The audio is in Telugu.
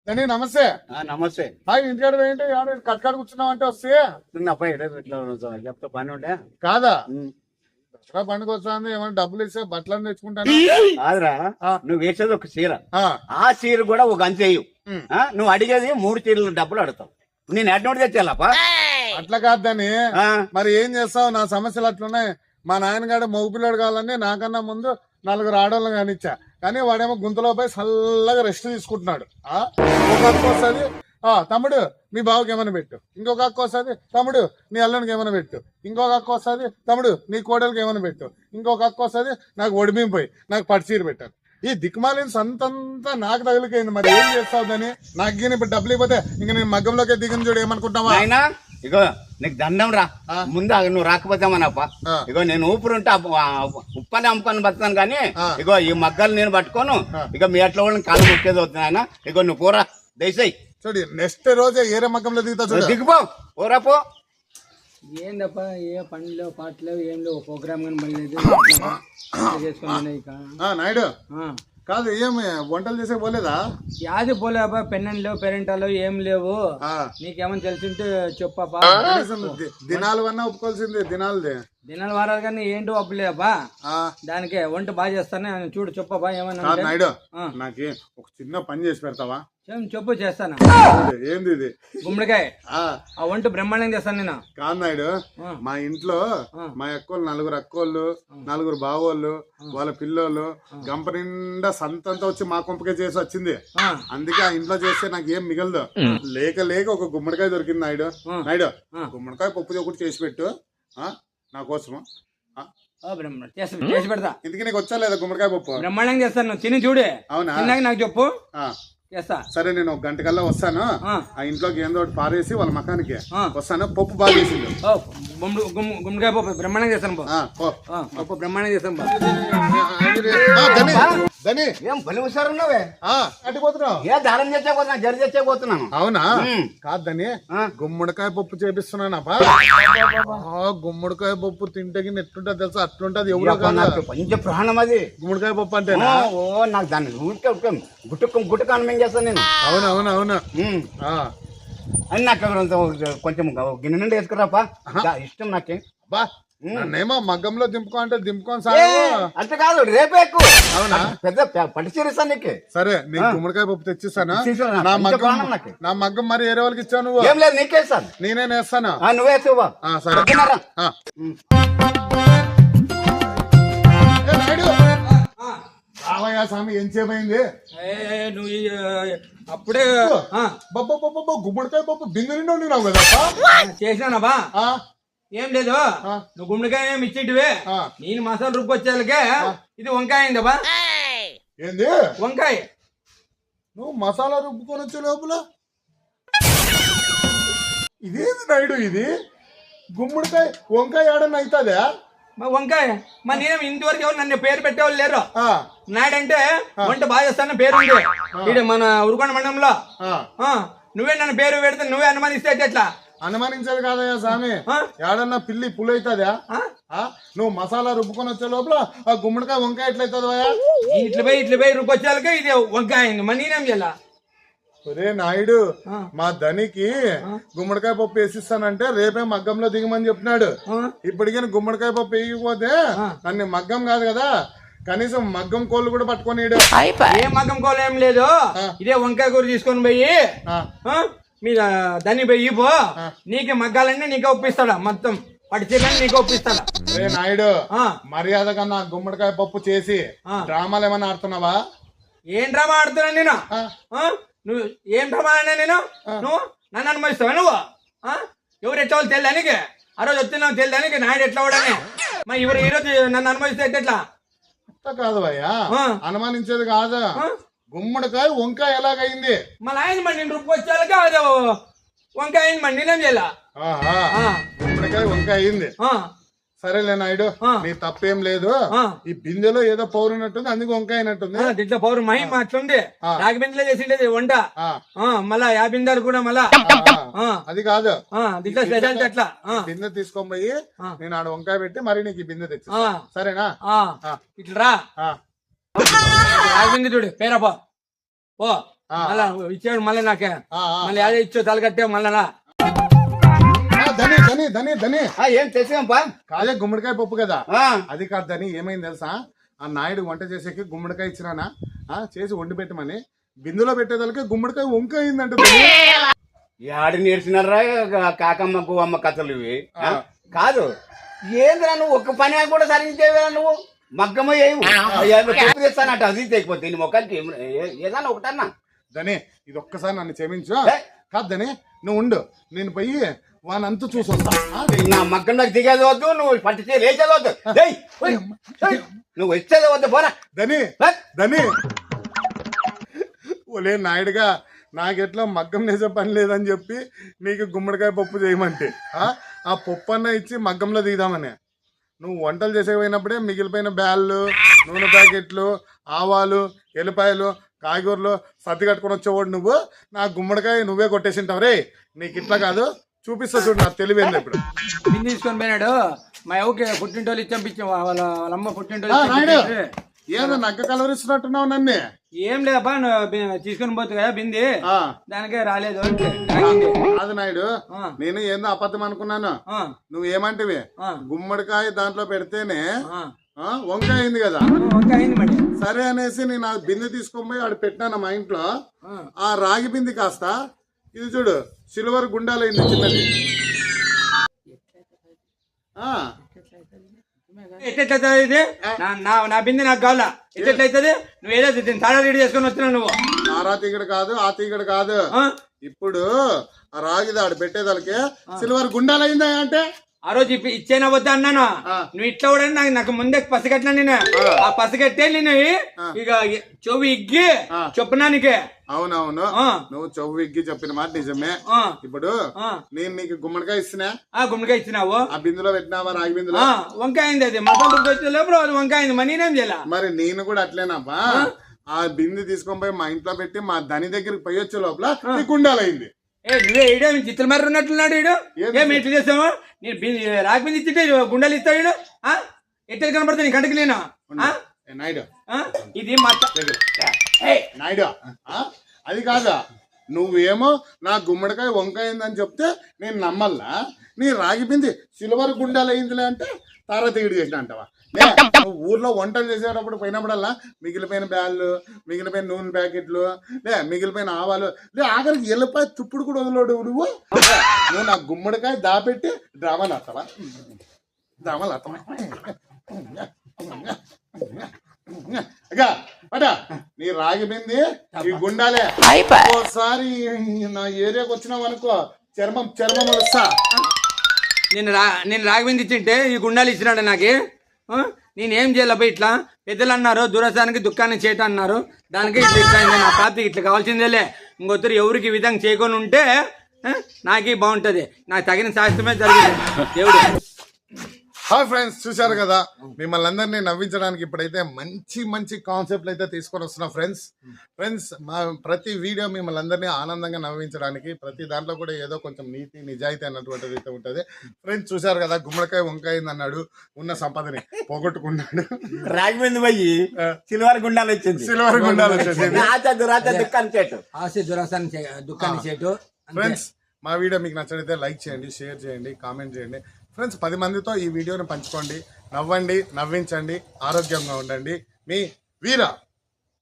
ధని నమస్తే. నమస్తే. ఇంటికాడ ఏంటి కట్కాడ కూర్చున్నావు అంటే వస్తే చెప్తా పని ఉండే కాదా దసరా పండుగ వస్తుంది ఏమైనా డబ్బులు ఇస్తే బట్టలు తెచ్చుకుంటాను. కాదురా, నువ్వు వేసేది ఒక చీర, ఆ చీర కూడా ఒక అంచెయ్యు. నువ్వు అడిగేది 3 చీరలు డబ్బులు అడుగుతావు. నేను ఎడ్నోటి తెచ్చాలపా. అట్లా కాదని మరి ఏం చేస్తావు? నా సమస్యలు అట్లున్నాయి. మా నాయనగాడు మగ పిల్లడు కావాలని నాకన్నా ముందు 4 ఆడవాళ్ళని కానిచ్చా, కానీ వాడేమో గుంతలో పోయి చల్లగా రెస్ట్ తీసుకుంటున్నాడు. ఒక అక్క వస్తుంది, తమ్ముడు నీ బావకి ఏమైనా పెట్టు. ఇంకొక అక్క వస్తుంది, తమ్ముడు నీ అల్లునికి ఏమైనా పెట్టు. ఇంకొక అక్క వస్తుంది, తమ్ముడు నీ కోడలికి ఏమైనా పెట్టు. ఇంకొక అక్క వస్తుంది, నాకు ఒడిమిపోయి నాకు పట్టుచీర పెట్టాను. ఈ దిక్మాలిన సంతంతా నాకు తగిలిపోయింది. మరి ఏం చేస్తావు దాన్ని? నాకు ఇప్పుడు డబ్బులు ఇవ్వతే ఇంక నేను మగ్గంలోకి దిగని చూడు ఏమనుకుంటావా? అయినా ఇగో నీకు దండం రా, ముందు నువ్వు రాకపోతామనప్ప. ఇగో నేను ఊపిరుంటే ఉప్పని అమ్ముకొని బతాను, కానీ ఇగో ఈ మగ్గాలు నేను పట్టుకోను. ఇక మీ ఎట్ల వాళ్ళని కాళ్ళు ముక్కేది అవుతుంది ఆయన. ఇగో నువ్వు పోరా దయచేయి. చూడు నెక్స్ట్ రోజే ఏరే మగ్గంలో దిగుతా చూడు. దిగిపో, పోరా పో. ఏందప్ప ఏ పనిలో పాటలు ఏం లేవు, ప్రోగ్రామ్ కానీ మళ్ళీ నాయుడు కాదు, ఏమి వంటలు చేసే పోలేదా? యాది పోలే అబ్బా, పెన్నెంట్లో పెరెంటాలు ఏం లేవు. నీకేమని తెలిసింటే చెప్పప్పా. దినాలు అన్నా ఒప్పుకోవాల్సింది. దినాలు వారాలు కానీ ఏంటో అప్పులే అబ్బా. దానికే వంట బాగా చేస్తానే చూడు, చెప్పబ్బా ఏమన్నా. నాయుడు నాకు ఒక చిన్న పని చేసి పెడతావా? చెప్పు, చేస్తాను. ఏంది ఇది? గుమ్మడికాయ ఆ వంట బ్రహ్మాండంగా చేస్తాను నేను. కాదు నాయుడు, మా ఇంట్లో మా అక్కోళ్ళు 4 అక్కోళ్ళు, 4 బావోళ్ళు, వాళ్ళ పిల్లోళ్ళు గంప నిండా సంతంతా వచ్చి మా కొంపకే చేసి వచ్చింది. అందుకే ఆ ఇంట్లో చేస్తే నాకు ఏం మిగలదు. లేక ఒక గుమ్మడికాయ దొరికింది నాయుడు. గుమ్మడికాయ పప్పు ఒకటి చేసి పెట్టు నా కోసము. చేసి పెడతా. ఇందుకే నీకు వచ్చా లేదా గుమ్మడికాయ పప్పు? బ్రహ్మాండంగా చేస్తాను, తిని చూడే. అవునా? నాకు చెప్పు. సరే, నేను 1 గంట కల్లా వస్తాను. ఆ ఇంట్లోకి ఏందో ఒకటి పారేసి వాళ్ళ మకానికి వస్తాను. పప్పు బాగా చేసిండు. గుమ్మడికాయ పప్పు బ్రహ్మాండంగా చేస్తాను. పప్పు బ్రహ్మాండంగా చేస్తాను. ఏం బలి హుషారున్నావే? అటుపోతున్నావు? ఏ దారం తెచ్చేపోతున్నా, జరి తెచ్చేపోతున్నాను. అవునా? కాదని గుమ్మడికాయ పప్పు చేపిస్తున్నాను. గుమ్మడికాయ పప్పు తింటే ఎట్లుంటది తెలుసా? అట్లుంటది. ఎవరో పంచ ప్రాణం అది గుమ్మడికాయ పప్పు అంటే. నాకు దాన్ని గుట్టుకానం ఏం చేస్తాను నేను. అవునా అని నాకు కొంచెం గిన్నె నుండి వేసుకురాపా, ఇష్టం నాకే. బా నన్నేమో మగ్గంలో దింపుకో అంటే దింపుకోని అంతే కాదు, రేపే ఎక్కువ. అవునా? పెద్ద పట్టు చీరిస్తాను నీకు. సరే, నీకు గుమ్మడికాయ పప్పు తెచ్చిస్తాను. నా మగ్గం మరి వేరే వాళ్ళకి ఇచ్చావు నువ్వు? ఏం లేదు, నీకేస్తాను. నేనే వేస్తాను. నువ్వే చూవా. సరే రావయ్యా స్వామి, ఏం చేయమైంది? నువ్వు అప్పుడే గుమ్మడికాయ పప్పు బిందె నిండా ఉన్నావు కదా చేసినానబ్బా. ఏం లేదు, నువ్వు గుమ్మడికాయ ఏమి ఇచ్చేటివే, నేను మసాలా రుబ్బొచ్చేలకే ఇది వంకాయ అయిందబ్బా. ఏంది వంకాయ? నువ్వు మసాలా రుబ్బుకొని వచ్చే లోపల ఇదేంది నాయుడు? ఇది గుమ్మడికాయ వంకాయ ఆడన్నా అవుతుందా? వంకాయ మరి నేనేం ఇంతవరకు ఎవరు నన్ను పేరు పెట్టేవాళ్ళు లేరు. నాయుడు అంటే వంట బాగా చేస్తాను పేరు ఉంది ఇది మన ఉరుకొండ మండలంలో. నువ్వే నన్ను పేరు పెడితే నువ్వే అనుమానిస్తే ఎట్లా? అనుమానించాలి కాదయ్యా స్వామి, ఏడన్నా పిల్లి పుల్ అవుతుందా? నువ్వు మసాలా రుబ్బుకొని వచ్చే లోపల ఆ గుమ్మడికాయ వంకాయ ఎట్లయితుందా? ఇట్లా పోయి రుబ్బొచ్చాలకే ఇది వంకాయ అయింది. మరి నేనేం చేయాల? ఒరే నాయుడు, మా ధనికి గుమ్మడికాయ పప్పు వేసిస్తానంటే రేపే మగ్గంలో దిగమని చెప్పినాడు. ఇప్పటికీ గుమ్మడికాయ పప్పు వేయకపోతే నన్ను మగ్గం కాదు కదా, కనీసం మగ్గం కోళ్ళు కూడా పట్టుకొని. ఏ మగ్గం కోళ్ళు ఏం లేదు, ఇదే వంకాయ కూర తీసుకొని పోయి మీ దాన్ని పోయి పో, నీకే మగ్గాలన్నీ నీకే ఒప్పిస్తాడా, మొత్తం పడిచేయాలని నీకే ఒప్పిస్తాడా? రే నాయుడు, మర్యాద కన్నా గుమ్మడికాయ పప్పు చేసి డ్రామాలు ఏమన్నా ఆడుతున్నావా? ఏం డ్రామా ఆడుతున్నా నేను? నువ్వు ఏం డ్రామా అన్నా నేను? నువ్వు నన్ను అనుమతిస్తావా? నువ్వు ఎవరు ఎట్లా వాళ్ళు తెలియదానికి? ఆ రోజు వస్తున్నావు తెలియదానికి నాయుడు ఎట్లా వాడని మరి ఎవరు ఈ రోజు నన్ను అనుమతిస్తే ఎట్లా? అట్లా కాదు భయ్యా, అనుమానించేది కాదు. గుమ్మడికాయ వంకాయ ఎలాగైంది? మళ్ళీ ఆయన మరి నేను రుబ్బొచ్చాక అది వంకాయ అయింది. మరి నేనేం చేయాల? గుమ్మడికాయ వంకాయ అయింది. సరేలే నాయుడు, నీ తప్పేం లేదు. ఈ బిందెలో ఏదో పౌరు ఉన్నట్టుంది, అందుకు వంకాయ అయినట్టుంది. దీంట్లో పౌరు మహిమ అట్లుంది. రాగి బిందెలో చేసిండేది వంట, మళ్ళా 50 బిందెలు కూడా మళ్ళా. అది కాదు, దీంట్లో స్పెషాలిటీ అట్లా. బిందె తీసుకొని పోయి నేను ఆడ వంకాయ పెట్టి మరి నీకు ఈ బిందె తెచ్చి సరేనా? ఇట్లా రా, రాగి బిందె చూడు పేరపో. మళ్ళా ఇచ్చాడు మళ్ళీ నాకే మళ్ళీ అదే ఇచ్చో తల కట్టే మళ్ళా ధని ధని ధని ధని ఏం తెచ్చాంపా కాదే గుమ్మడికాయ పప్పు కదా అది కాదు ధని ఏమైంది తెలుసా ఆ నాయుడు వంట చేసేకి గుమ్మడికాయ ఇచ్చినానా చేసి వండి పెట్టమని బిందులో పెట్టేదానికి గుమ్మడికాయ వంకాయ అయిందంట ఆడి నేర్చినారా కాకమ్మకు అమ్మ కథలు ఇవి కాదు ఏంద్రా నువ్వు ఒక్క పని కూడా సరించేవా నువ్వు మగ్గమ చేస్తానట అది తెగిపోతే నీ మొక్కలకి ఏదన్నా ఒకటన్నా ధని ఇది ఒక్కసారి నన్ను క్షమించు కాదు ధని నువ్వు ఉండు నేను పోయి వానంతా చూసి వస్తా నా మగ్గం నాకు దిగేది వద్దు నువ్వు పట్టి లేచేది వద్దు నువ్వు వచ్చేది వద్దు పోరా ధని ధని ఓలే నాయుడుగా నాకెట్లా మగ్గం వేసే పని లేదని చెప్పి నీకు గుమ్మడికాయ పప్పు చేయమంటే ఆ పప్పు అన్న ఇచ్చి మగ్గంలో దిగుదామని నువ్వు వంటలు చేసేపోయినప్పుడే మిగిలిపోయిన బ్యాళ్ళు నూనె ప్యాకెట్లు ఆవాలు ఎల్లిపాయలు కాయగూరలు సర్ది కట్టుకొని వచ్చేవాడు నువ్వు నా గుమ్మడికాయ నువ్వే కొట్టేసింటావు రే నీకు ఇట్లా కాదు చూపిస్తా చూడు నాకు తెలివేంది ఇప్పుడు బింది తీసుకొని పోయినాడు మా ఎవరికి పుట్టింటోళ్ళు ఇచ్చంపించాం వాళ్ళ అమ్మ పుట్టింటోళ్ళు ఏదో నగ్గ కలవరిస్తున్నట్టున్నావు నన్ను ఏం లేదబ్బా నువ్వు తీసుకొని పోతుంది కదా బింది దానికే రాలేదు కాదు నాయుడు నేను ఏందో అబద్ధం అనుకున్నాను నువ్వు ఏమంటివి గుమ్మడికాయ దాంట్లో పెడితేనే వంకాయ అయింది కదా సరే అనేసి నేను ఆ బిందె తీసుకొని పోయి ఆడు పెట్టినాను మా ఇంట్లో ఆ రాగి బింది కాస్త ఇది చూడు సిల్వర్ గుండాలైంది చిన్నది ఎట్లయితుంది ఇది నా బింది నాకు కావాలా ఎట్లయితుంది నువ్వు ఏదో తాడా రెడీ చేసుకొని వచ్చినావు నువ్వు తారా తీగడు కాదు ఆ తీగడు కాదు ఇప్పుడు ఆ రాగిది ఆడు పెట్టేదానికి సిల్వర్ గుండాలైందా అంటే ఆ రోజు ఇచ్చేనా వద్దా అన్నాను నువ్వు ఇట్లా కూడా నాకు ముందే పసిగట్టినా నేను ఆ పసిగట్టే నేను ఇక చెవి ఇగ్గి చెప్పునానికి అవునవును నువ్వు చెవు ఇగ్గి చెప్పిన మాట నిజమే ఇప్పుడు నేను నీకు గుమ్మడికాయ ఇస్తున్నా గుమ్మడికాయ ఇచ్చినావు ఆ బిందులో పెట్టినావా రాగి బిందులో వంకాయ అయింది అది మసాలా వచ్చే లోపల వంకాయ అయింది మరి నేనేం చేయాల మరి నేను కూడా అట్లేనాపా ఆ బిందు తీసుకొని పోయి మా ఇంట్లో పెట్టి మా ధని దగ్గరికి పోయి వచ్చే లోపల నీకు గుండాలైంది నువ్వే ఈడే చిత్ర మరి ఉన్నట్లున్నాడు ఈడు ఏం ఎట్లు చేస్తావు నేను రాగి బింది ఇచ్చింటే గుండెలు ఇస్తాడు ఈడు ఎట్లా కనపడతాను నీ కంటికి నేను నాయుడు ఇది నాయుడు అది కాదా నువ్వేమో నా గుమ్మడికాయ వంకాయ అయిందని చెప్తే నేను నమ్మల్లా నీ రాగి బింది సిల్వర్ గుండాలు అయిందిలే అంటే తారా తీగడి చేసిన అంటావా ఊర్లో వంటలు చేసేటప్పుడు పోయినప్పుడల్లా మిగిలిపోయిన బ్యాళ్ళు మిగిలిపోయిన నూనె ప్యాకెట్లు మిగిలిపోయిన ఆవాలు ఆఖరికి ఎల్లిపాయ తుప్పుడు కూడా వదలడు నువ్వు నా గుమ్మడికాయ దాపెట్టి డ్రామాలు ఆడతావా నీ రాగి బింది ఈ గుండాలే ఒకసారి నా ఏరియాకి వచ్చినావు అనుకో చర్మం వస్తా నేను రాగి బింది ఇచ్చింటే ఈ గుండాలు ఇచ్చినాడు నాకు నేనేం చేయాలి ఇట్లా పెద్దలు అన్నారు దురసానికి దుఃఖాన్ని చేయటం అన్నారు దానికి ఇట్లా నా ప్రాప్తికి ఇట్లా కావాల్సిందేలే ఇంకొత్తరు ఎవరికి ఈ విధంగా చేయకొని ఉంటే నాకే బాగుంటది నాకు తగిన శాస్త్రమే జరిగింది దేవుడు హాయ్ ఫ్రెండ్స్ చూశారు కదా మిమ్మల్ని అందరినీ నవ్వించడానికి ఇప్పుడైతే మంచి మంచి కాన్సెప్ట్లు అయితే తీసుకొని వస్తున్నాం ఫ్రెండ్స్ మా ప్రతి వీడియో మిమ్మల్ని అందరినీ ఆనందంగా నవ్వించడానికి ప్రతి దాంట్లో కూడా ఏదో కొంచెం నీతి నిజాయితీ అన్నటువంటిది అయితే ఉంటుంది ఫ్రెండ్స్ చూశారు కదా గుమ్మడికాయ వంకాయ అన్నాడు ఉన్న సంపదని పోగొట్టుకున్నాడు రాగి బింది పోయి సిల్వర్ గుండాలు వచ్చింది ఫ్రెండ్స్ మా వీడియో మీకు నచ్చినట్లయితే లైక్ చేయండి షేర్ చేయండి కామెంట్ చేయండి ఫ్రెండ్స్ 10 మందితో ఈ వీడియోని పంచుకోండి నవ్వండి నవ్వించండి ఆరోగ్యంగా ఉండండి మీ వీరా